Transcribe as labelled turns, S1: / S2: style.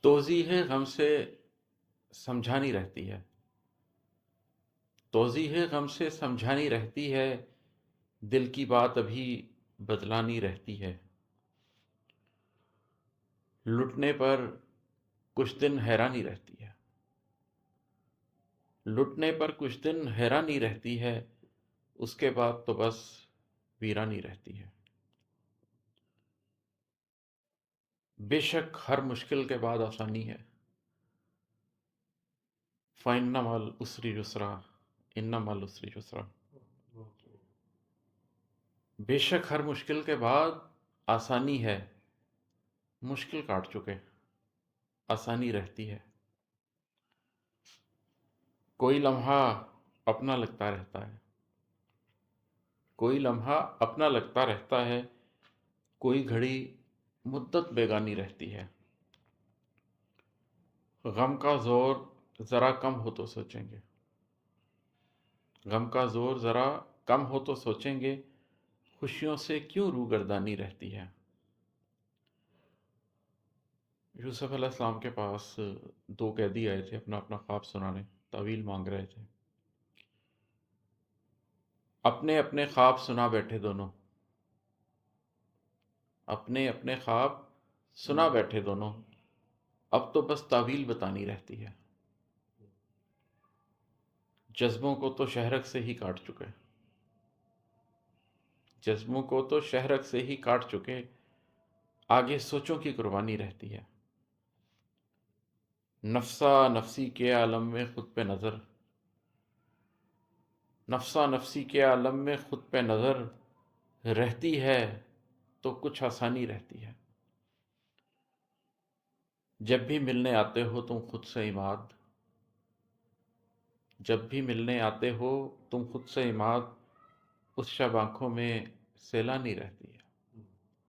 S1: توضیح غم سے سمجھانی رہتی ہے، توضیح غم سے سمجھانی رہتی ہے، دل کی بات ابھی بتلانی رہتی ہے۔ لٹنے پر کچھ دن حیرانی رہتی ہے، لٹنے پر کچھ دن حیرانی رہتی ہے، اس کے بعد تو بس ویرانی رہتی ہے۔ بے شک ہر مشکل کے بعد آسانی ہے، فَإِنَّ مَعَ الْعُسْرِ يُسْرًا إِنَّ مَعَ الْعُسْرِ يُسْرًا۔ بے شک ہر مشکل کے بعد آسانی ہے، مشکل کاٹ چکے آسانی رہتی ہے۔ کوئی لمحہ اپنا لگتا رہتا ہے، کوئی لمحہ اپنا لگتا رہتا ہے، کوئی گھڑی مدت بیگانی رہتی ہے۔ غم کا زور ذرا کم ہو تو سوچیں گے، غم کا زور ذرا کم ہو تو سوچیں گے، خوشیوں سے کیوں روگردانی رہتی ہے۔ یوسف علیہ السلام کے پاس دو قیدی آئے تھے اپنا اپنا خواب سنانے، تعویل مانگ رہے تھے۔ اپنے اپنے خواب سنا بیٹھے دونوں، اپنے اپنے خواب سنا بیٹھے دونوں، اب تو بس تعویل بتانی رہتی ہے۔ جذبوں کو تو شہرک سے ہی کاٹ چکے، جذبوں کو تو شہرک سے ہی کاٹ چکے، آگے سوچوں کی قربانی رہتی ہے۔ نفسا نفسی کے عالم میں خود پہ نظر، نفسا نفسی کے عالم میں خود پہ نظر رہتی ہے تو کچھ آسانی رہتی ہے۔ جب بھی ملنے آتے ہو تم خود سے عماد، جب بھی ملنے آتے ہو تم خود سے عماد، اس شب آنکھوں میں سیلانی رہتی ہے۔